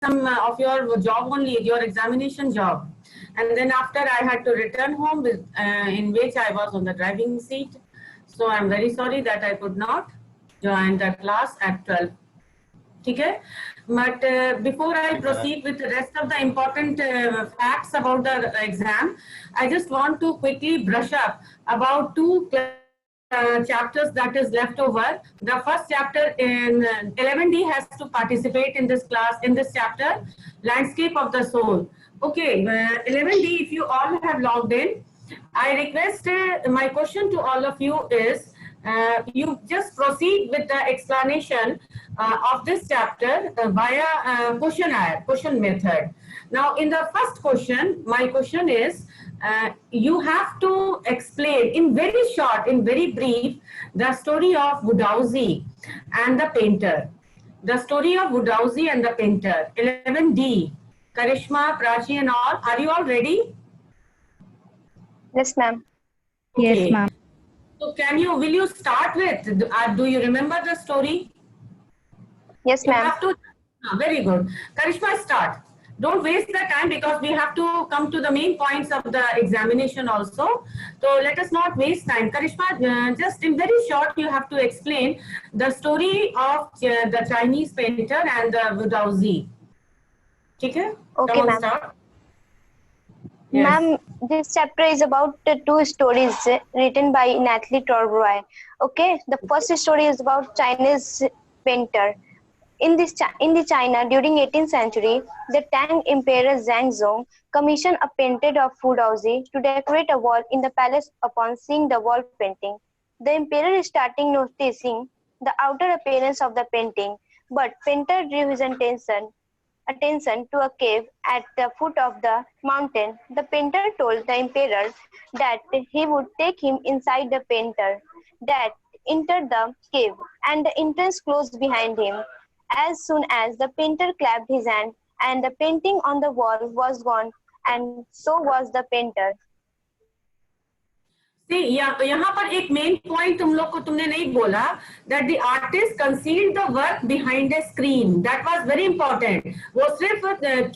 some of your job only, your examination job. And then after I had to return home with, in which I was on the driving seat. So I'm very sorry that I could not join the class at 12. Okay? But before I proceed with the rest of the important facts about the exam, I just want to quickly brush up about two chapters that is left over. The first chapter in 11D has to participate in this class, in this chapter, Landscape of the Soul. Okay, 11D, if you all have logged in, I request my question to all of you is, you just proceed with the explanation of this chapter via question method. Now, in the first question, my question is, you have to explain in very short, in very brief, the story of Wodowski and the painter. The story of Wodowski and the painter. 11D. Karishma, Prachi and all, are you all ready? Yes, ma'am. Okay. Yes, ma'am. So will you start with, do you remember the story? Yes, You ma'am. have to, very good. Karishma, start. Don't waste the time because we have to come to the main points of the examination also. So let us not waste time. Karishma, just in very short, you have to explain the story of the Chinese painter and the Wodowski. Okay? Okay, Come on, ma'am. start. Yes. Ma'am, this chapter is about the two stories written by Natalie Torbroy. Okay, the first story is about Chinese painter. In the China during 18th century, the Tang Emperor Zhangzong commissioned a painter of Wodowski to decorate a wall in the palace. Upon seeing the wall painting, the emperor started noticing the outer appearance of the painting, but painter drew his attention to a cave at the foot of the mountain. The painter told the emperor that he would take him inside. The painter that entered the cave, and the entrance closed behind him. As soon as the painter clapped his hand, and the painting on the wall was gone, and so was the painter. See, यहाँ पर एक main point तुमने नहीं बोला, that the artist concealed the work behind a screen. That was very important. वो सिर्फ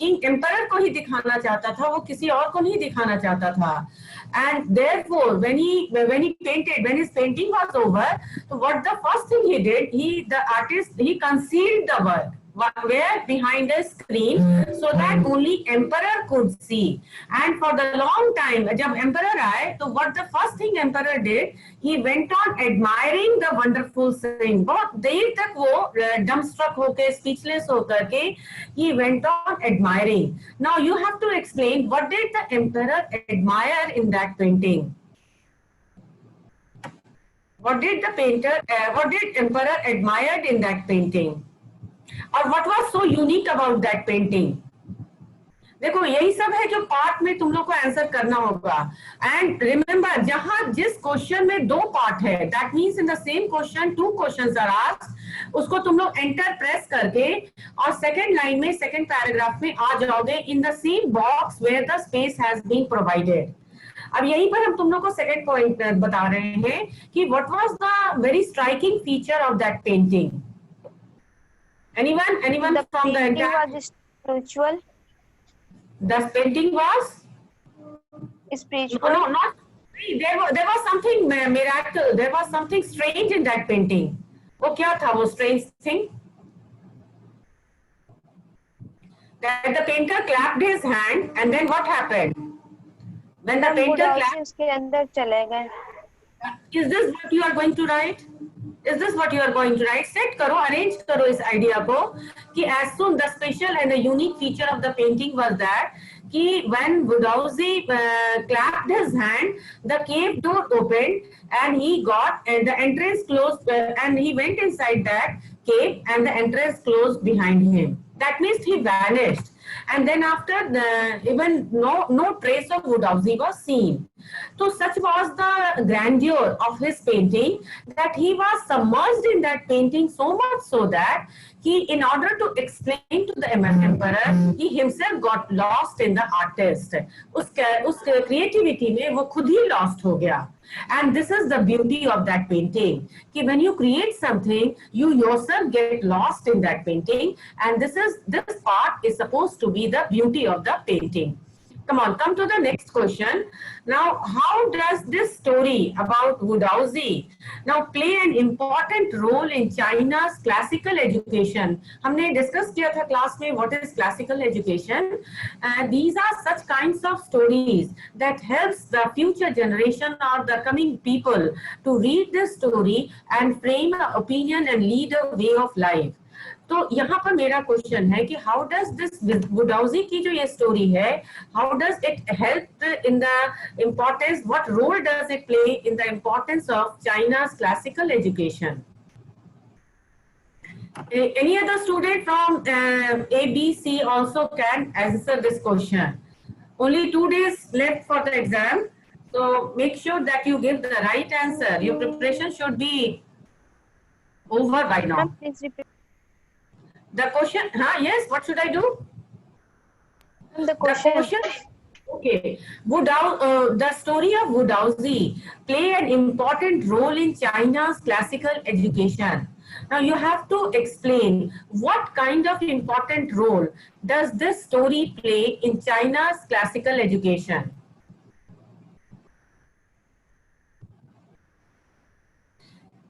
king emperor को ही दिखाना चाहता था, वो किसी और को नहीं दिखाना चाहता था. And therefore, when his painting was over, so what the first thing he did, the artist concealed the work. Where? Behind a screen, so that only emperor could see. And for the long time, जब emperor आए, तो what the first thing emperor did, he went on admiring the wonderful thing. बहुत देर तक वो dumbstruck होके, speechless होकर के, he went on admiring. Now you have to explain what did the emperor admire in that painting. What did emperor admired in that painting? और what was so unique about that painting? देखो यही सब है जो part में तुम लोग को आंसर करना होगा. एंड रिमेंबर, जहां जिस क्वेश्चन में दो पार्ट है, that means in the same question two questions are asked, उसको तुम लोग एंटर प्रेस करके और सेकंड लाइन में सेकंड पैराग्राफ में आ जाओगे in the same box where the space has been provided. अब यहीं पर हम तुम लोग को सेकंड पॉइंट बता रहे हैं कि what was the very striking feature of that painting. Anyone The from the painting entire... was spiritual. The painting was Spiritual. no, not. There was something miracle. There was something strange in that painting. वो क्या था वो strange thing? That the painter clapped his hand, and then what happened? When the painter clapped, उसके अंदर चले गए. is this what you are going to write? Is this what you are going to write? Set करो, arrange करो इस idea को कि as soon the special and the unique feature of the painting was that कि when Wodowski clapped his hand, the cave door opened and he got the entrance closed and he went inside that cave and the entrance closed behind him. That means he vanished. and then after even no trace of Wodowski was seen. So such was the grandeur of his painting that he was submerged in that painting so much so that he, in order to explain to the emperor, he himself got lost in the artist. उस creativity में वो खुद ही lost हो गया. And this is the beauty of that painting. कि when you create something, you yourself get lost in that painting, and this part is supposed to be the beauty of the painting. Come on, come to the next question. Now, how does this story about Wodowski now play an important role in China's classical education? हमने discuss किया था class में what is classical education. These are such kinds of stories that helps the future generation or the coming people to read this story and frame an opinion and lead a way of life. तो यहाँ पर मेरा question है कि how does this Wodowski की जो ये story है, how does it help in the importance, what role does it play in the importance of China's classical education? Any other student from A, B, C also can answer this question. Only 2 days left for the exam, so make sure that you give the right answer. Your preparation should be over by now. Please repeat. The question, yes, what should I do? The question. Okay. The story of Wodowski play an important role in China's classical education. Now you have to explain what kind of important role does this story play in China's classical education?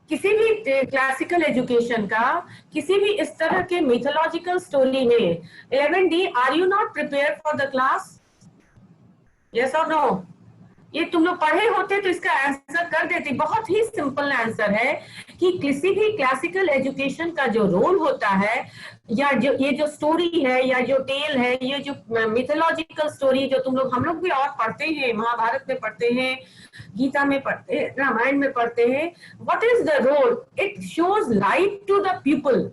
किसी भी classical education का किसी भी इस तरह के mythological story में 11D, are you not prepare for the class? Yes और नो? ये तुम लोग पढ़े होते तो इसका आंसर कर देते. बहुत ही सिंपल आंसर है कि किसी भी क्लासिकल एजुकेशन का जो रोल होता है, या जो ये जो स्टोरी है या जो टेल है, ये जो मिथोलॉजिकल स्टोरी जो तुम लोग, हम लोग भी और पढ़ते हैं, महाभारत में पढ़ते हैं, गीता में पढ़ते हैं, रामायण में पढ़ते हैं. What is the role? It shows light to the people.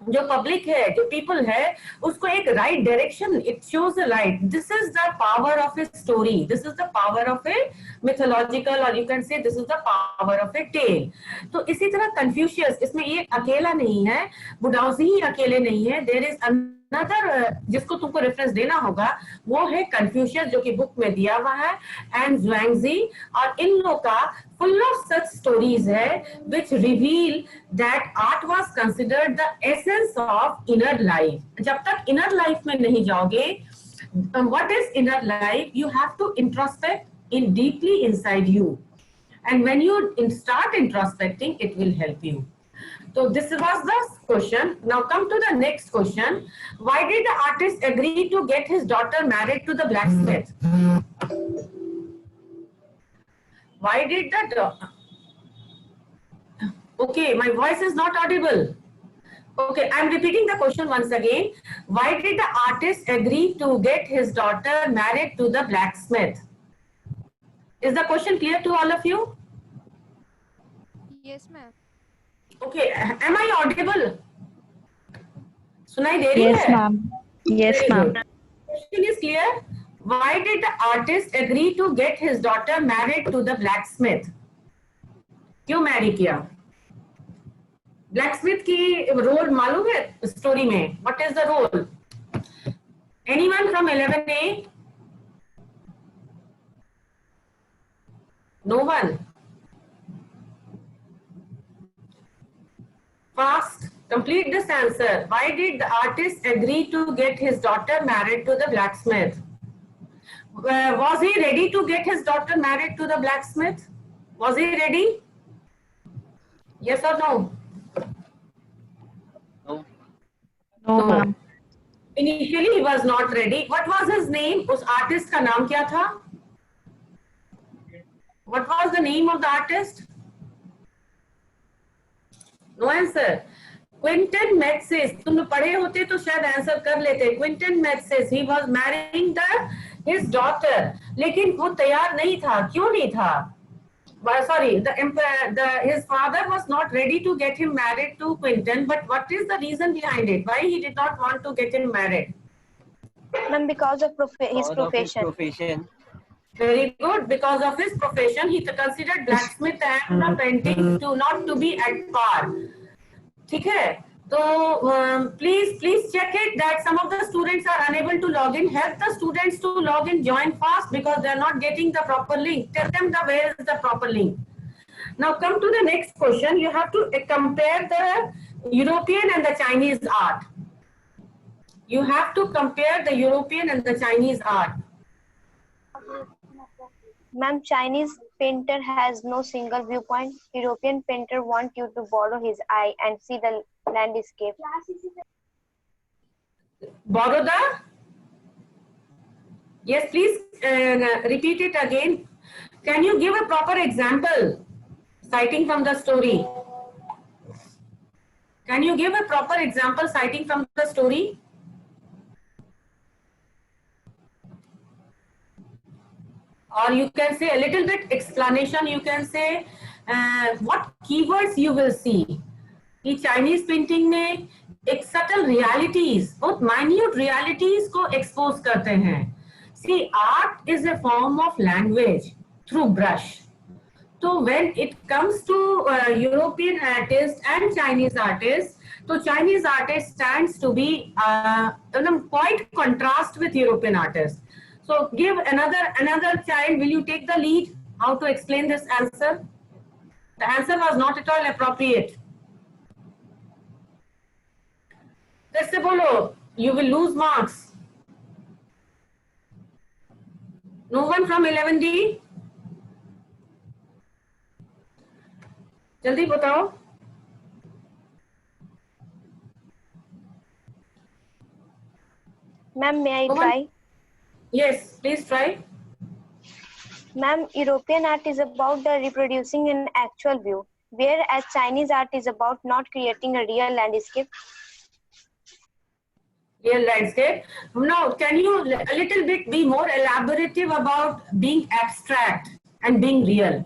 जो पब्लिक है, जो पीपल है, उसको एक right direction, it shows a light. This is the power of a story, this is the power of a mythological, और you can say this is the power of a tale. तो इसी तरह Confucius, इसमें ये अकेला नहीं है, Wodowski ही अकेले नहीं है. देयर इज अनदर जिसको तुमको रेफरेंस देना होगा, वो है कन्फ्यूशियस, जो कि बुक में दिया हुआ है, एंड Zhuangzi, और इन लोग का full of such stories है which reveal that art was considered the essence of inner life. जब तक inner life में नहीं जाओगे, what is inner life? You have to introspect in deeply inside you, and when you start introspecting, it will help you. So this was the question. Now come to the next question. Why did the artist agree to get his daughter married to the blacksmith? Why did that? Okay, my voice is not audible. Okay, I'm repeating the question once again. Why did the artist agree to get his daughter married to the blacksmith? Is the question clear to all of you? Yes, ma'am. Okay, am I audible? सुनाई दे रही है? Yes, ma'am. Yes, ma'am. Question is clear. Why did the artist agree to get his daughter married to the blacksmith? क्यों Mary किया? Blacksmith की role मालूम है story में? What is the role? Anyone from 11A? No one. Fast. Complete this answer. Why did the artist agree to get his daughter married to the blacksmith? Was he ready to get his daughter married to the blacksmith? Was he ready? Yes or no? No, ma'am. Initially he was not ready. What was his name? उस artist का नाम क्या था? What was the name of the artist? No answer. Quentin Matsys. तुम लोग पढ़े होते तो शायद आंसर कर लेते. Quentin Matsys. He was marrying his daughter. लेकिन वो तैयार नहीं था. क्यों नहीं था? Sorry, his father was not ready to get him married to Quentin. But what is the reason behind it? Why he did not want to get him married? Ma'am, because of his Because of his profession. profession. Very good. Because of his profession, he considered blacksmith and the painting to not to be at par. ठीक है? So please check it that some of the students are unable to log in. Help the students to log in, join fast because they are not getting the proper link. Tell them where is the proper link. Now come to the next question. You have to compare the European and the Chinese art. You have to compare the European and the Chinese art. Ma'am, Chinese painter has no single viewpoint. European painter want you to borrow his eye and see the landscape. Borrow the? Yes, please repeat it again. Can you give a proper example citing from the story? Can you give a proper example citing from the story? Or you can say a little bit explanation. You can say what keywords you will see. कि Chinese painting में एक subtle realities, बहुत minute realities को expose करते हैं. See, art is a form of language through brush. So when it comes to European artists and Chinese artists, so Chinese artist stands to be quite contrast with European artists. So give another child. Will you take the lead? How to explain this answer? The answer was not at all appropriate. Kaise bolo? You will lose marks. No one from 11D? जल्दी बताओ. Ma'am, may I try? Yes, please try. Ma'am, European art is about the reproducing an actual view, whereas Chinese art is about not creating a real landscape. Real landscape. Now, can you a little bit be more elaborative about being abstract and being real?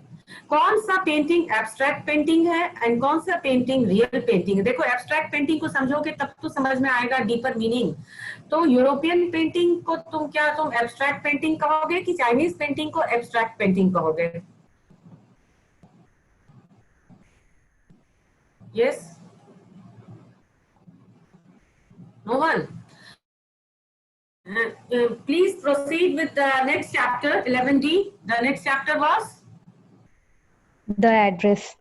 कौन सा painting abstract painting है and कौन सा painting real painting है? देखो, abstract painting को समझोगे तब तो समझ में आएगा डीपर मीनिंग. तो यूरोपियन पेंटिंग को तुम एब्स्ट्रैक्ट पेंटिंग कहोगे कि चाइनीज पेंटिंग को एब्स्ट्रैक्ट पेंटिंग कहोगे? Yes, no one. Please proceed with the next chapter, 11D. The next chapter was? The address.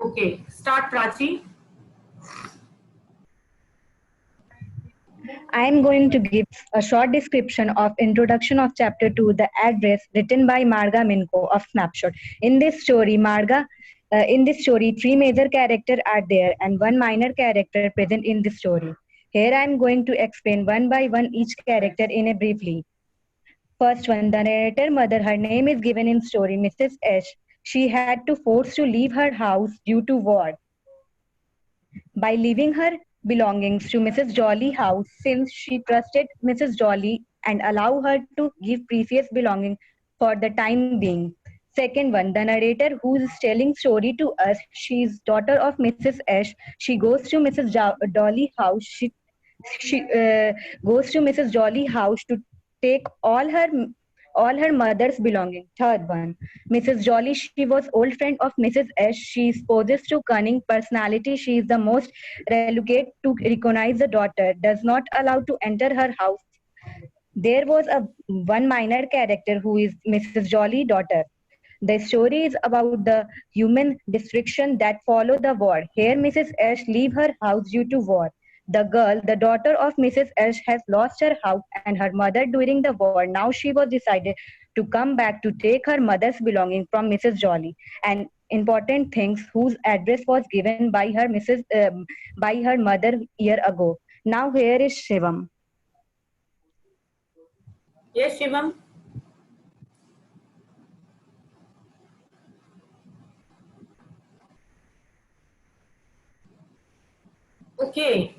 Okay, start Prachi. I am going to give a short description of introduction of chapter 2, The Address, written by Marga Minko of Snapshot. In this story, three major characters are there and one minor character present in the story. Here I am going to explain one by one each character in a briefly. First one, the narrator mother. Her name is given in story, Mrs. Ash. She had to force to leave her house due to war. By leaving her belongings to Mrs. Jolly house, since she trusted Mrs. Jolly and allow her to give precious belongings for the time being. Second one, the narrator who is telling story to us, she is daughter of Mrs. Ash. She goes to Mrs. Jolly house. She goes to Mrs. Jolly house to take all her mother's belongings. Third one, Mrs. Jolly, she was old friend of Mrs. S. She is possessed to cunning personality. She is the most reluctant to recognize the daughter, does not allow to enter her house. There was one minor character who is Mrs. Jolly daughter. The story is about the human destruction that followed the war. Here Mrs. S leave her house due to war. The girl, the daughter of Mrs. S, has lost her house and her mother during the war. Now she was decided to come back to take her mother's belongings from Mrs. Jolly and important things whose address was given by her by her mother year ago. Now here is Shivam. Yes, Shivam. Okay.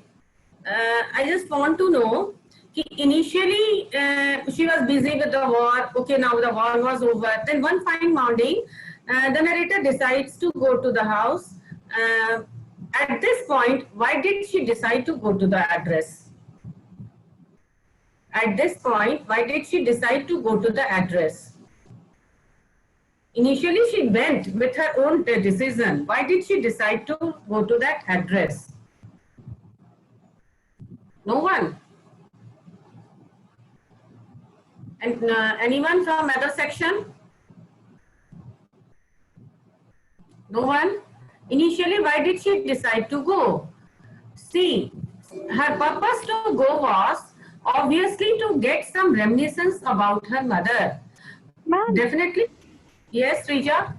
I just want to know, initially she was busy with the war. Okay, now the war was over. Then one fine morning, the narrator decides to go to the house. At this point, why did she decide to go to the address? At this point, why did she decide to go to the address? Initially, she went with her own decision. Why did she decide to go to that address? No one. And anyone from other section? No one? Initially, why did she decide to go? See, her purpose to go was obviously to get some reminiscence about her mother. Ma'am, Definitely. Yes, Srija?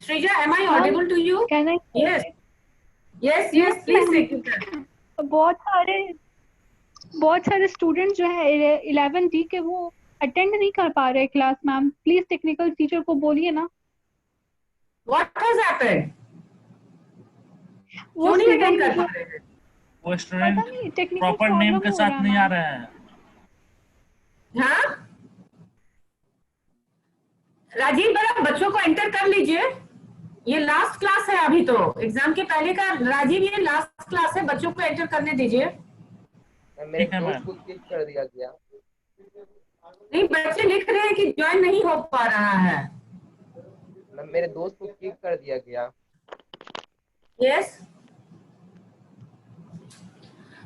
Srija, am I audible to you? can I? Yes. Yes, Yes, yes, please ma'am. take it. बहुत सारे student जो है 11 D के वो attend नहीं कर पा रहे class ma'am, please technical teacher को बोलिए ना। What has happened? वो क्यों नहीं शिवम attend कर जो पा रहे हैं? वो पता स्टूडेंट नहीं टेक्निकल प्रॉपर नेम प्रॉब्लम के हो साथ रहा नहीं आ है रहे हैं। हाँ? राजीव बड़ा बच्चों को एंटर कर लीजिए। ये लास्ट क्लास है अभी तो, एग्जाम के पहले का। राजीव ये लास्ट क्लास है, बच्चों को एंटर करने दीजिए। मेरे ठीक है, दोस्त मैम। को किक कर दिया गया। नहीं, बच्चे लिख रहे हैं कि ज्वाइन नहीं हो पा रहा है। मेरे दोस्त को किक कर दिया गया। यस,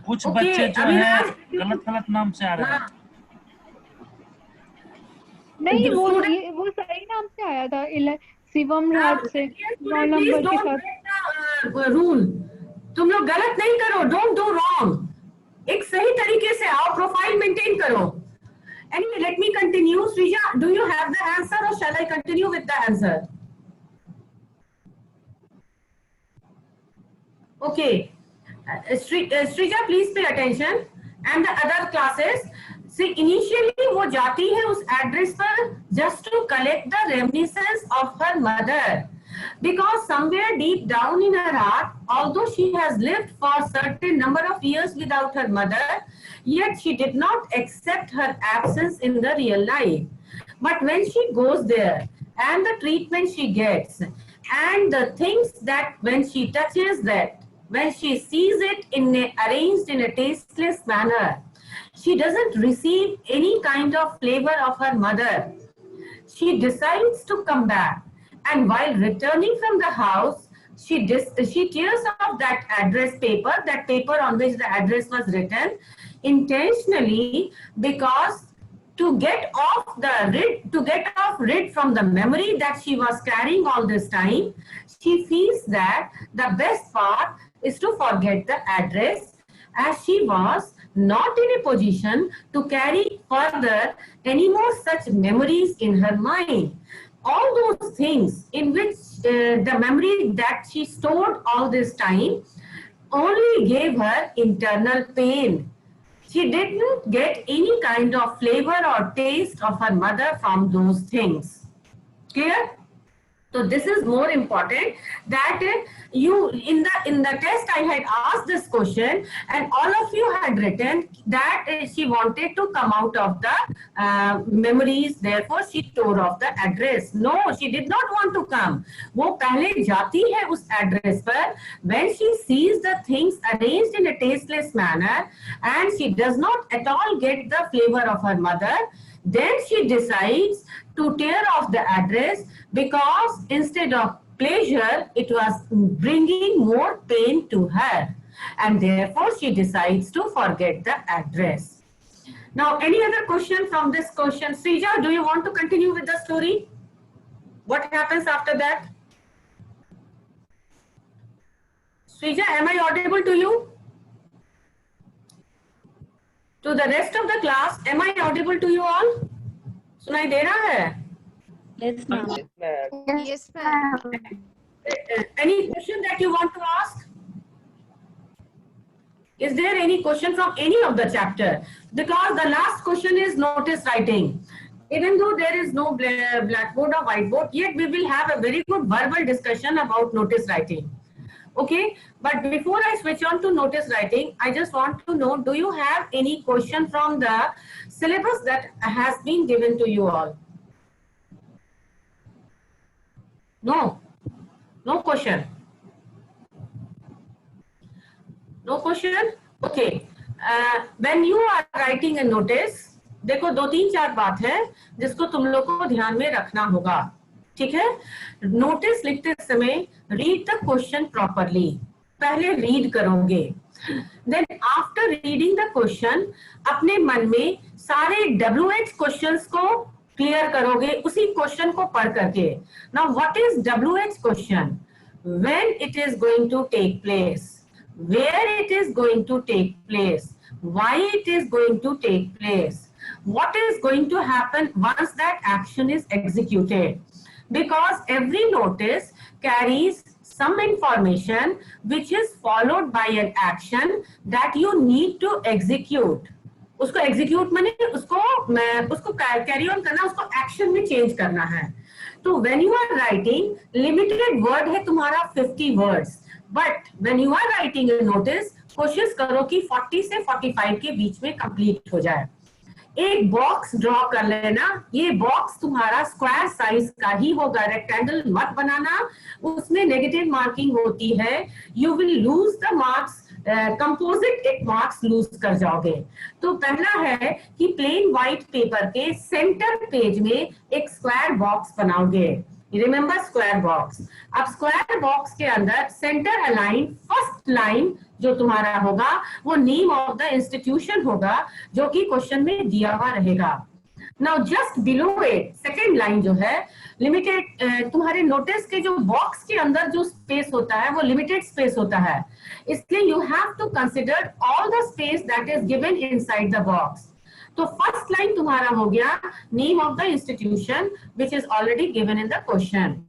कुछ ओके, बच्चे जो अभी है राज- गलत गलत नाम से आ रहे हैं। हाँ, नहीं वो Student- वो सही नाम से आया था शिवम राज से रोल प्लीज नंबर के डोंट साथ। Break the rule. तुम लोग गलत नहीं करो, डोंट डू रॉन्ग। एक सही तरीके से आओ, प्रोफाइल मेंटेन करो। Anyway, let me continue. Srija, do you have the answer or shall I continue with the answer? Okay. Srija, please pay attention. And the other classes. See, initially वो जाती है उस एड्रेस पर just to collect the reminiscence of her mother. Because somewhere deep down in her heart, although she has lived for a certain number of years without her mother, yet she did not accept her absence in the real life. But when she goes there and the treatment she gets and the things that when she touches that, when she sees it arranged in a tasteless manner, she doesn't receive any kind of flavor of her mother. She decides to come back. And while returning from the house, she tears off that address paper, that paper on which the address was written, intentionally, because to get off rid from the memory that she was carrying all this time, she feels that the best part is to forget the address, as she was not in a position to carry further any more such memories in her mind. All those things in which the memory that she stored all this time only gave her internal pain. She didn't get any kind of flavor or taste of her mother from those things. Clear? So this is more important that you in the test I had asked this question and all of you had written that she wanted to come out of the memories, therefore she tore off the address. No, she did not want to come. वो पहले जाती है उस address पर when she sees the things arranged in a tasteless manner and she does not at all get the flavor of her mother, then she decides to tear off the address because instead of pleasure, it was bringing more pain to her. And therefore, she decides to forget the address. Now, any other question from this question? Srija, do you want to continue with the story? What happens after that? Srija, am I audible to you? To the rest of the class, am I audible to you all? सुनाई दे रहा है? Yes, ma'am. Yes, ma'am. Yes, ma'am. Any question that you want to ask? Is there any question from any of the chapter? Because the last question is notice writing. Even though there is no blackboard or whiteboard, yet we will have a very good verbal discussion about notice writing. Okay, but before I switch on to notice writing, I just want to know, do you have any question from the syllabus that has been given to you all? No, no question. No question? Okay. When you are writing a notice, देखो 2-3-4 बात है जिसको तुम लोग को ध्यान में रखना होगा, ठीक है। नोटिस लिखते समय रीड द क्वेश्चन प्रॉपरली, पहले रीड करोगे, then after reading the question अपने मन में सारे WH क्वेश्चंस को क्लियर करोगे उसी क्वेश्चन को पढ़ करके। Now what is WH question? When it is going to take place, where it is going to take place, why it is going to take place, what is going to happen once that action is executed. Because every notice carries some information which is followed by an action that you need to execute. उसको execute माने उसको carry on करना, उसको action में change करना है। तो when you are writing, limited word है तुम्हारा 50 words, but when you are writing a notice, कोशिश करो कि 40 से 45 के बीच में कंप्लीट हो जाए। एक बॉक्स ड्रॉ कर लेना, ये बॉक्स तुम्हारा स्क्वायर साइज का ही होगा, रेक्टेंगल मत बनाना, उसमें नेगेटिव मार्किंग होती है, you will lose the marks, composite एक मार्क्स लूज कर जाओगे। तो पहला है कि प्लेन व्हाइट पेपर के सेंटर पेज में एक स्क्वायर बॉक्स बनाओगे, रिमेंबर स्क्वायर बॉक्स। अब स्क्वायर बॉक्स के अंदर सेंटर अलाइन फर्स्ट लाइन जो तुम्हारा होगा वो नेम ऑफ द इंस्टीट्यूशन होगा जो कि क्वेश्चन में दिया हुआ रहेगा। Now just below it second line जो है लिमिटेड, तुम्हारे नोटिस के जो बॉक्स के अंदर जो स्पेस होता है वो लिमिटेड स्पेस होता है, इसलिए you have to consider all the space that is given inside the box. तो फर्स्ट लाइन तुम्हारा हो गया name of the institution which is already given in the question.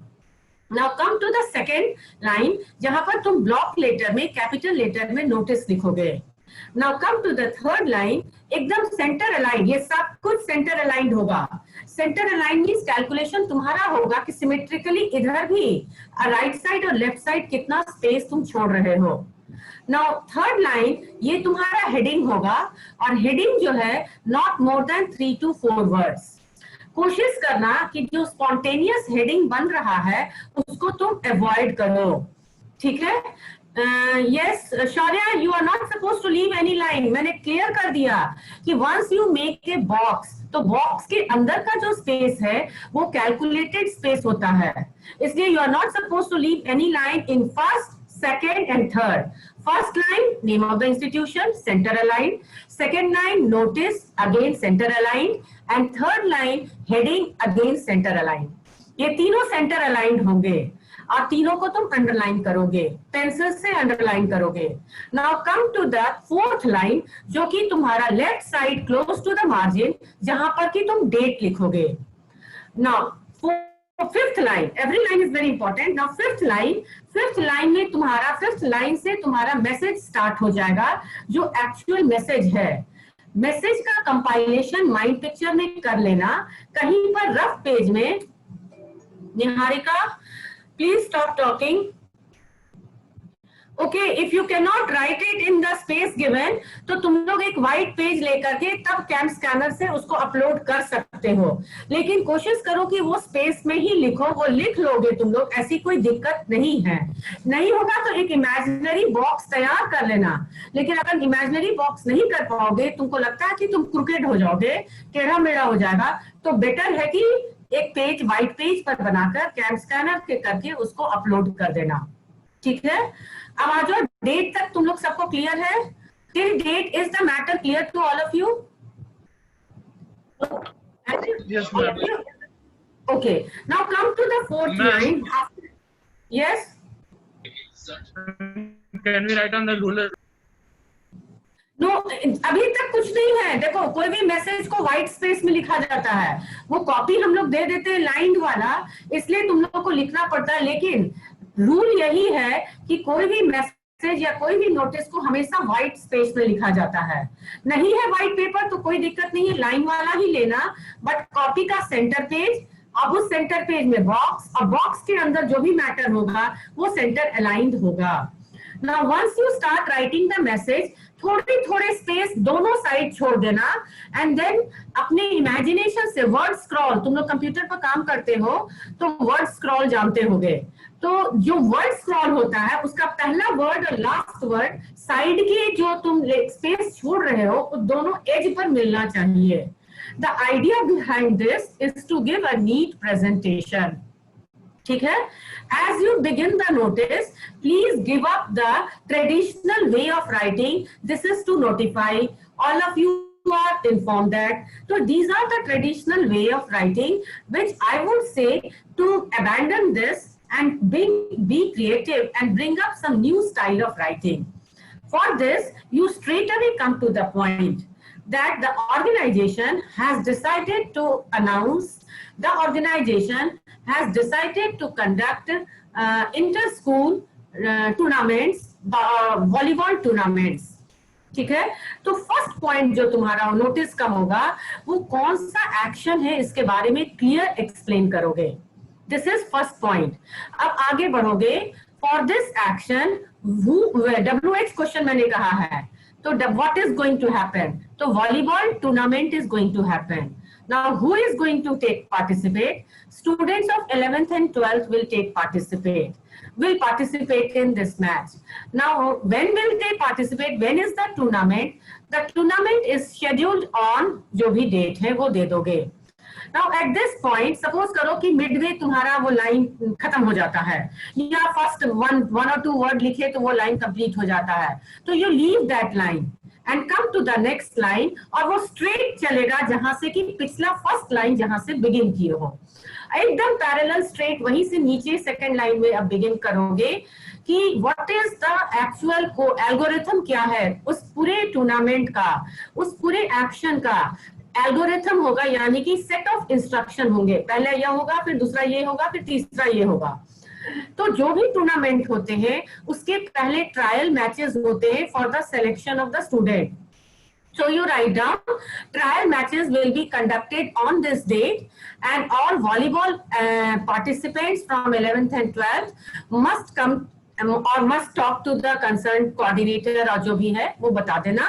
Now come to the second line जहां पर तुम block letter में capital letter में notice लिखोगे। Now come to the third line, एकदम सेंटर अलाइन, ये सब कुछ सेंटर अलाइंड होगा। सेंटर अलाइन मींस कैलकुलेशन तुम्हारा होगा कि सिमेट्रिकली इधर भी राइट साइड और लेफ्ट साइड कितना स्पेस तुम छोड़ रहे हो। नाउ थर्ड लाइन ये तुम्हारा हेडिंग होगा और हेडिंग जो है not more than 3 to 4 words. कोशिश करना कि जो स्पॉन्टेनियस हेडिंग बन रहा है उसको तुम अवॉइड करो, ठीक है। Yes Shaurya, you are not suppose to leave any line. मैंने क्लियर कर दिया कि once you make a box, तो बॉक्स के अंदर का जो स्पेस है वो कैलकुलेटेड स्पेस होता है, इसलिए you are not suppose to leave any line in first, second and third. First line name of the institution, center aligned. Second line notice, again center aligned. And third line heading, again center aligned. ये तीनों center aligned होंगे और तीनों को तुम underline करोगे, pencil से underline करोगे। Now come to the fourth line जो कि तुम्हारा left side close to the margin जहां पर कि तुम डेट लिखोगे। Now fifth line, every line is very important. Now fifth line में तुम्हारा फिफ्थ लाइन से तुम्हारा मैसेज स्टार्ट हो जाएगा जो एक्चुअल मैसेज है। मैसेज का कंपाइलेशन माइंड पिक्चर में कर लेना, कहीं पर रफ पेज में। Niharika please stop talking. Okay, if you can not right it in the space given तो तुम लोग एक व्हाइट पेज लेकर के तब कैम स्कैनर से उसको अपलोड कर सकते हो, लेकिन कोशिश करो कि वो स्पेस में ही लिखो। वो लिख लोगे तुम लोग, ऐसी कोई दिक्कत नहीं है। नहीं होगा तो एक इमेजिनरी बॉक्स तैयार कर लेना, लेकिन अगर इमेजिनरी बॉक्स नहीं कर पाओगे, तुमको लगता है कि तुम क्रिकेट हो जाओगे, टेढ़ा मेढ़ा हो जाएगा, तो बेटर है कि एक पेज व्हाइट पेज पर बनाकर कैम स्कैनर के करके उसको अपलोड कर देना, ठीक है। अब आ जाओ डेट तक, तुम लोग सबको क्लियर है? Till date is the matter clear to all of you? Yes, ma'am. Okay, now come to the fourth line. Yes? Can we write on the ruler? No अभी तक कुछ नहीं है। देखो, कोई भी मैसेज को व्हाइट स्पेस में लिखा जाता है, वो कॉपी हम लोग दे देते हैं लाइन वाला, इसलिए तुम लोगों को लिखना पड़ता है। लेकिन रूल यही है कि कोई भी मैसेज या कोई भी नोटिस को हमेशा व्हाइट स्पेस में लिखा जाता है। नहीं है व्हाइट पेपर तो कोई दिक्कत नहीं है, लाइन वाला ही लेना, बट कॉपी का सेंटर पेज, अब उस सेंटर पेज में बॉक्स, और बॉक्स के अंदर जो भी मैटर होगा वो सेंटर अलाइंड होगा। Now once you start writing the message, थोड़े स्पेस दोनों साइड छोड़ देना एंड देन अपने इमेजिनेशन से वर्ड स्क्रॉल, तुम लोग कंप्यूटर पर काम करते हो तो वर्ड स्क्रॉल जानते होगे, तो जो वर्ड स्क्रॉल होता है उसका पहला वर्ड और लास्ट वर्ड साइड के जो तुम स्पेस छोड़ रहे हो वो दोनों एज पर मिलना चाहिए. The idea behind this is to give a neat presentation. ठीक है? As you begin the notice, please give up the traditional way of writing. This is to notify all of you are informed that. So these are the traditional way of writing, which I would say to abandon this and be creative and bring up some new style of writing. For this, you straight away come to the point that the organization has decided to announce, the organization has decided to conduct inter-school tournaments, volleyball tournaments. ठीक है? तो first point जो तुम्हारा notice का होगा वो कौन सा एक्शन है इसके बारे में क्लियर एक्सप्लेन करोगे. This is first point. अब आगे बढ़ोगे. For this action WH question मैंने कहा है, तो what is going to happen? So volleyball tournament is going to happen. Now who is going to participate? Students of 11th and 12th will participate in this match. Now when will they participate? When is the tournament? The tournament is scheduled on जो भी date है वो दे दोगे. Now at this point, suppose करो कि midway तुम्हारा वो line खत्म हो जाता है या first one or two word लिखे तो वो लाइन कंप्लीट हो जाता है, तो you leave that line and come to the next line और वो स्ट्रेट चलेगा जहां से कि पिछला फर्स्ट लाइन जहां से बिगिन किए हो, एकदम पैरेलल स्ट्रेट वहीं से नीचे सेकंड लाइन में अब बिगिन करोगे कि व्हाट इज द एक्चुअल को एल्गोरिथम क्या है उस पूरे टूर्नामेंट का, उस पूरे एक्शन का. एल्गोरिथम होगा यानी कि सेट ऑफ इंस्ट्रक्शन होंगे, पहले यह होगा फिर दूसरा ये होगा फिर तीसरा ये होगा. तो जो भी टूर्नामेंट होते हैं उसके पहले ट्रायल मैचेस होते हैं for the selection of the student. So you write down trial matches will be conducted on this date and all volleyball participants from 11th and 12th must come or must talk to the concerned coordinator और जो भी है वो बता देना.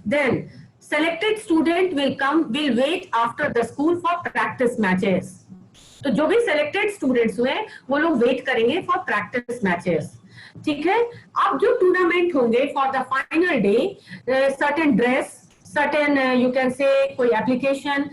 Then selected student will wait after the school for practice matches. तो जो भी selected students हुए वो लोग वेट करेंगे for practice matches. ठीक है? अब जो टूर्नामेंट होंगे for the final day, certain dress, certain you can say कोई एप्लीकेशन,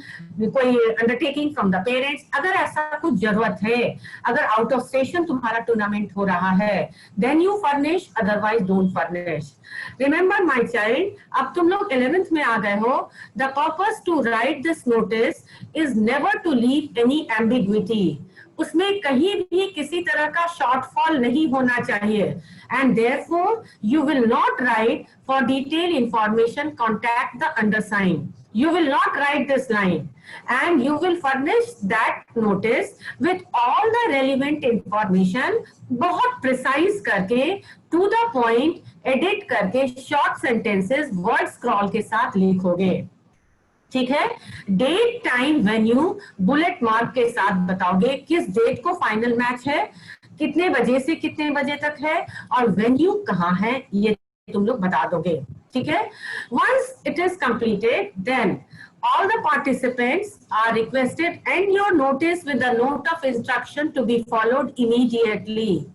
कोई अंडरटेकिंग फ्रॉम द पेरेंट्स, अगर ऐसा कुछ जरूरत है, अगर आउट ऑफ स्टेशन तुम्हारा टूर्नामेंट हो रहा है then you furnish, otherwise don't furnish. Remember my child, अब तुम लोग 11th में आ गए हो. The purpose to write this notice is never to leave any ambiguity. उसमें कहीं भी किसी तरह का शॉर्टफॉल नहीं होना चाहिए. And therefore you will not write for detail information contact the undersigned. You will not write this line and you will furnish that notice with all the relevant information, बहुत precise करके, to the point, edit करके, short sentences, word scroll के साथ लिखोगे. ठीक है? Date, time, venue bullet mark के साथ बताओगे किस डेट को फाइनल मैच है, कितने बजे से कितने बजे तक है और वेन्यू कहाँ है, ये तुम लोग बता दोगे. ठीक है? Once it is completed, then all the participants are requested and your notice with the note of instruction to be followed immediately.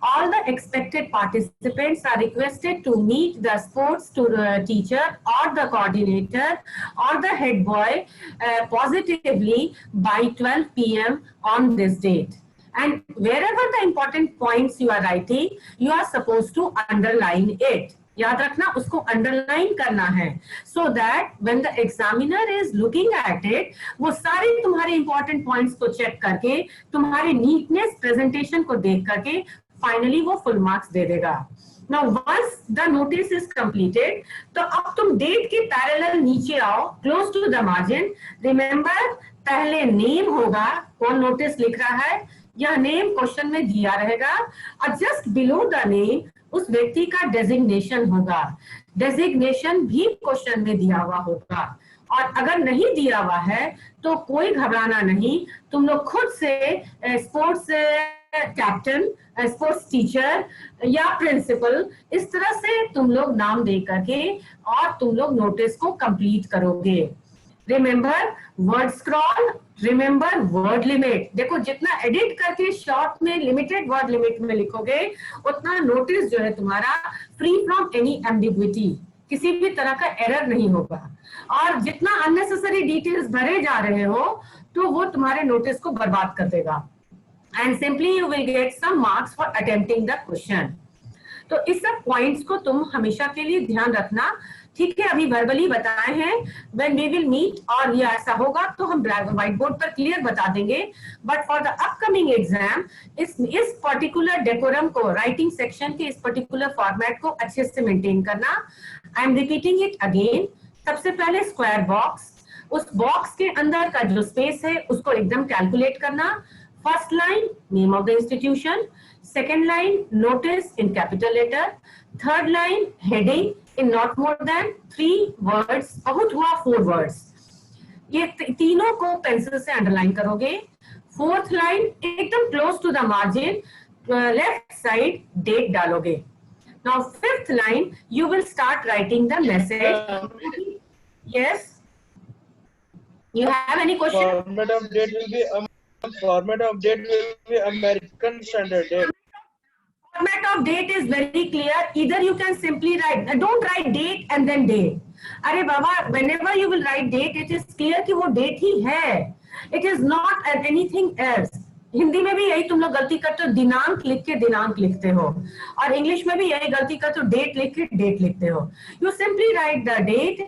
All the expected participants are requested to meet the sports teacher or the coordinator or the head boy positively by 12 p.m. on this date. And wherever the important points you are writing, you are supposed to underline it. याद रखना उसको underline करना है, so that when the examiner is looking at it, वो सारे तुम्हारे important points को check करके तुम्हारे नीटनेस प्रेजेंटेशन को देख करके फाइनली वो फुल मार्क्स दे देगा. Now once the notice is completed, तो अब तुम डेट के पैरेलल नीचे आओ, close to the margin. Remember, पहले नेम होगा, कौन नोटिस लिख रहा है, यह नेम क्वेश्चन में दिया रहेगा और जस्ट बिलो द नेम उस व्यक्ति का डेजिग्नेशन होगा. डेजिग्नेशन भी क्वेश्चन में दिया हुआ होगा और अगर नहीं दिया हुआ है तो कोई घबराना नहीं, तुम लोग खुद से स्पोर्ट्स कैप्टन, स्पोर्ट्स टीचर या प्रिंसिपल, इस तरह से तुम लोग नाम दे करके और तुम लोग नोटिस को कंप्लीट करोगे। Remember word scroll, remember word limit. देखो जितना एडिट करके शॉर्ट में लिमिटेड वर्ड लिमिट में लिखोगे उतना नोटिस जो है तुम्हारा फ्री फ्रॉम एनी एम्बिग्विटी, किसी भी तरह का एरर नहीं होगा। और जितना अननेसेसरी डिटेल्स भरे जा रहे हो तो वो तुम्हारे नोटिस को बर्बाद कर देगा। And simply you will get some marks for attempting the question. तो इस सब पॉइंट्स को तुम हमेशा के लिए ध्यान रखना, ठीक है। अभी वर्बली बताए हैं, व्हेन वी विल मीट और ये ऐसा होगा तो हम व्हाइट बोर्ड पर क्लियर बता देंगे। But for the upcoming exam इस पर्टिकुलर डेकोरम को, राइटिंग सेक्शन के इस पर्टिकुलर फॉर्मेट को अच्छे से मेंटेन करना। I am repeating it again. सबसे पहले स्क्वायर बॉक्स, उस बॉक्स के अंदर का जो स्पेस है उसको एकदम कैलकुलेट करना। First line name of the institution, second line notice in capital letter, third line heading in not more than 3 words, बहुत हुआ 4 words। ये तीनों को पेंसिल से अंडरलाइन करोगे। फोर्थ लाइन एकदम close to the margin, left side date डालोगे। Now fifth line you will start writing the message. Yes, you have any question? Format of date will be American Standard Date. Format of date is very clear. Either you can simply write, don't write date and then day. अरे बाबा, whenever you will write date, it is clear कि वो date ही है. It is not anything else. Hindi में भी यही तुम लोग गलती करते हो, दिनांक लिख के दिनांक लिखते हो, और इंग्लिश में भी यही गलती करते हो, डेट लिख के डेट लिखते हो। You simply write the date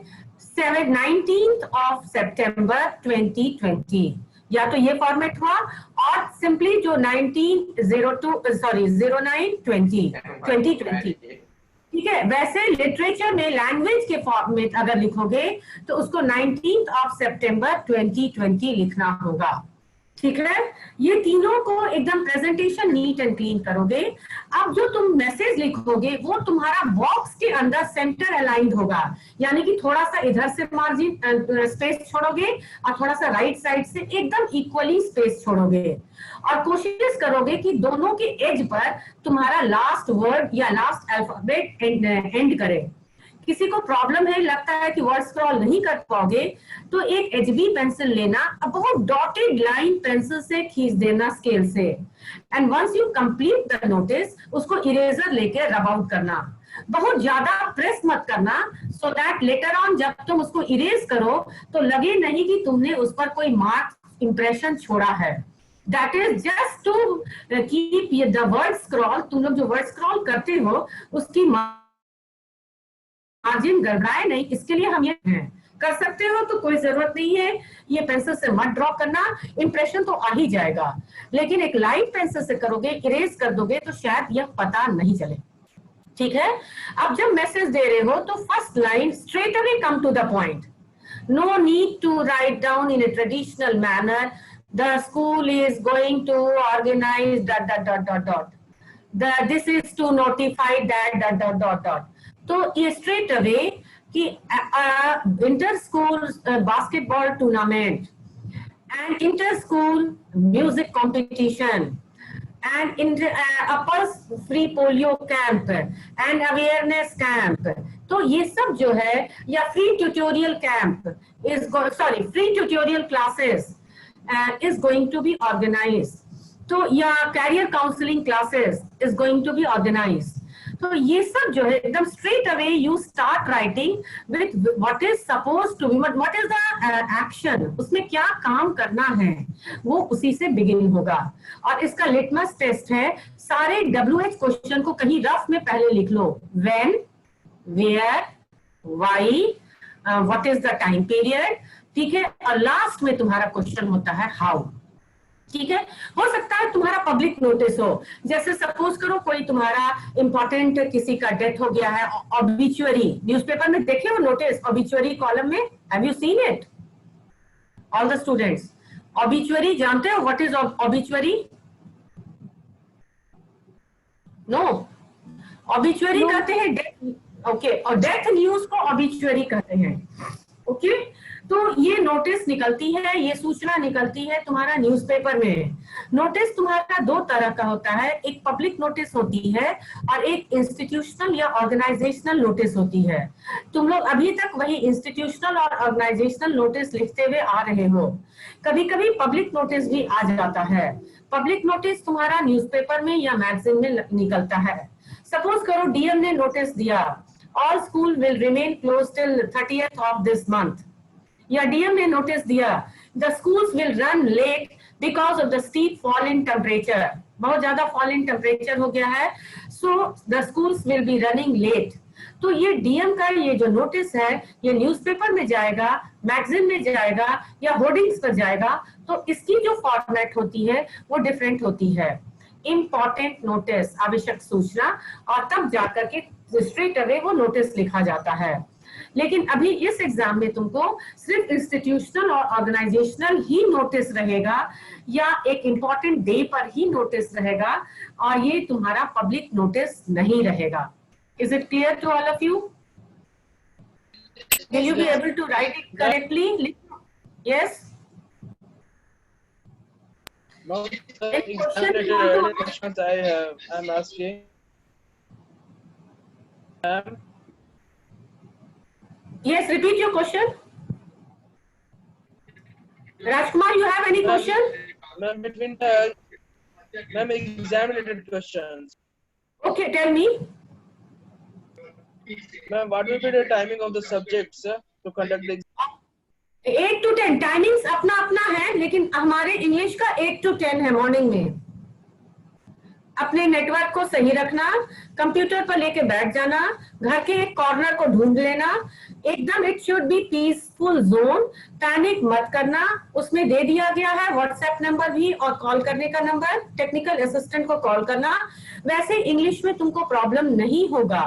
19th of September 2020, या तो ये फॉर्मेट हुआ, और सिंपली जो 09/20, ठीक है। वैसे लिटरेचर में लैंग्वेज के फॉर्म में अगर लिखोगे तो उसको 19th of September 2020 लिखना होगा, ठीक है। ये तीनों को एकदम प्रेजेंटेशन नीट एंड क्लीन करोगे। अब जो तुम मैसेज लिखोगे वो तुम्हारा बॉक्स के अंदर सेंटर अलाइंड होगा, यानी कि थोड़ा सा इधर से मार्जिन स्पेस छोड़ोगे और थोड़ा सा राइट साइड से एकदम इक्वली स्पेस छोड़ोगे, और कोशिश करोगे कि दोनों के एज पर तुम्हारा लास्ट वर्ड या लास्ट अल्फाबेट एंड करे। किसी को प्रॉब्लम है, लगता है कि वर्ड स्क्रॉल नहीं कर पाओगे, तो एक एचबी पेंसिल लेना, अब बहुत डॉटेड लाइन पेंसिल से खींच देना स्केल से, and once you complete the notice उसको इरेजर लेके रब आउट करना। बहुत ज्यादा प्रेस मत करना, सो दैट लेटर ऑन जब तुम उसको इरेज करो तो लगे नहीं कि तुमने उस पर कोई मार्क इंप्रेशन छोड़ा है। That is just to keep the word scroll, तुम लोग जो वर्ड स्क्रॉल करते हो उसकी मार्जिन गड़बड़ाए नहीं, इसके लिए हम ये कर सकते हो। तो कोई जरूरत नहीं है ये पेंसिल से मत ड्रॉ करना, इंप्रेशन तो आ ही जाएगा, लेकिन एक लाइट पेंसिल से करोगे, इरेज कर दोगे तो शायद यह पता नहीं चले, ठीक है। अब जब मैसेज दे रहे हो तो first line straight away come to the point, no need to write down in a traditional manner, the school is going to organise dot dot dot dot dot, this is to notify that dot dot dot dot. तो ये straight away कि inter school basketball tournament and inter school music competition and upper free polio camp and awareness camp, तो ये सब जो है, या free tutorial camp is free tutorial classes is going to be organised, तो या career counselling classes is going to be organised. तो ये सब जो है एकदम straight away you start writing with what is suppose to be, what is the action, उसमें क्या काम करना है वो उसी से बिगिन होगा। और इसका लिटमस टेस्ट है, सारे WH क्वेश्चन को कहीं रफ में पहले लिख लो, when, where, why, what is the time period, ठीक है। और लास्ट में तुम्हारा क्वेश्चन होता है हाउ, ठीक है। हो सकता है तुम्हारा पब्लिक नोटिस हो, जैसे सपोज करो कोई तुम्हारा इंपॉर्टेंट किसी का डेथ हो गया है, ऑबिचुअरी, न्यूज़पेपर में देखे हो नोटिस ऑबिचुअरी कॉलम में, have you seen it all the students? Obituary जानते हो what is obituary? No, obituary कहते हैं डेथ, ओके, और डेथ न्यूज को ऑबिचुअरी कहते हैं, ओके। तो ये नोटिस निकलती है, ये सूचना निकलती है तुम्हारा न्यूज़पेपर में। नोटिस तुम्हारा दो तरह का होता है, एक पब्लिक नोटिस होती है और एक इंस्टीट्यूशनल या ऑर्गेनाइजेशनल नोटिस होती है। तुम लोग अभी तक वही इंस्टीट्यूशनल और ऑर्गेनाइजेशनल नोटिस लिखते हुए आ रहे हो। कभी कभी पब्लिक नोटिस भी आ जाता है। पब्लिक नोटिस तुम्हारा न्यूज़पेपर में या मैगजीन में निकलता है। सपोज करो डीएम ने नोटिस दिया, all school will remain close till 30th of this month, या डीएम ने नोटिस दिया the schools will run late because of the steep fall in temperature, बहुत ज्यादा फॉल इन टेम्परेचर हो गया है, so the schools will be running late. तो ये डीएम का ये जो नोटिस है ये न्यूज़पेपर में जाएगा, मैगजीन में जाएगा या होर्डिंग्स पर जाएगा, तो इसकी जो फॉर्मेट होती है वो डिफरेंट होती है। इम्पॉर्टेंट नोटिस, आवश्यक सूचना, और तब जाकर के स्ट्रेट अवे वो नोटिस लिखा जाता है। लेकिन अभी इस एग्जाम में तुमको सिर्फ इंस्टीट्यूशनल और ऑर्गेनाइजेशनल ही नोटिस रहेगा या एक इम्पॉर्टेंट डे पर ही नोटिस रहेगा, और ये तुम्हारा पब्लिक नोटिस नहीं रहेगा। Is it clear to all of you? Will you be able to write it correctly? Yes? No, sir, Any question you exam-related want to- questions I'm asking. Yes, repeat your question. Rajkumar, you have any question? Ma'am, ma'am, exam-related questions. Okay, tell me. Ma'am, what will be the timing of the subjects to conduct the exam? 8 to 10 timings अपना अपना है, लेकिन हमारे English का 8 to 10 है morning में। अपने network को सही रखना, कंप्यूटर पर लेके बैठ जाना, घर के एक कॉर्नर को ढूंढ लेना, एकदम it should be peaceful zone, panic मत करना। उसमें दे दिया गया है व्हाट्सएप नंबर भी और कॉल करने का नंबर, टेक्निकल असिस्टेंट को कॉल करना। वैसे इंग्लिश में तुमको प्रॉब्लम नहीं होगा,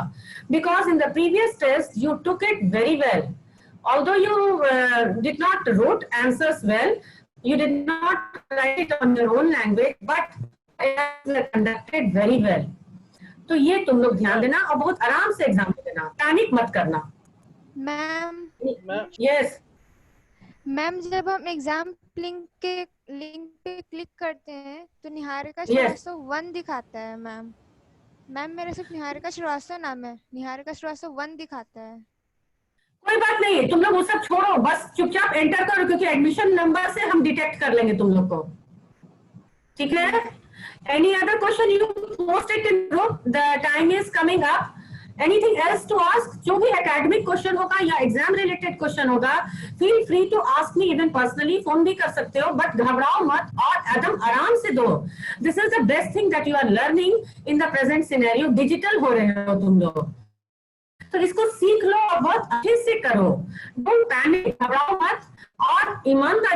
because in the previous test you took it very well. Although you did not wrote answers well, you did not write it on your own language, but it was conducted very well. तो ये तुम लोग ध्यान देना और बहुत आराम से एग्जाम देना, पैनिक मत करना। मैम यस मैम, जब हम एग्जाम लिंक पे क्लिक करते हैं तो निहारिका Yes. श्रीवास्तव 1 दिखाता है मैम। मैम मेरा सिर्फ निहारिका श्रीवास्तव नाम है, निहारिका श्रीवास्तव 1 दिखाता है। कोई बात नहीं, तुम लोग वो सब छोड़ो, बस चुपचाप एंटर करो, क्योंकि एडमिशन नंबर से हम डिटेक्ट कर लेंगे तुम लोग को, ठीक है? Any other question you post it in group, the time is coming up. Anything else to ask? जो भी एकेडमिक क्वेश्चन होगा या एग्जाम रिलेटेड क्वेश्चन होगा, feel free to ask me, even personally phone भी कर सकते हो, बट घबराओ मत और एकदम आराम से दो। This is the best thing that you are learning in the present scenario. Digital हो रहे हो तुम लोग, तो इसको सीख लो और बहुत अच्छे से करो। डोंट पैनिक, घबराओ मत और ईमानदारी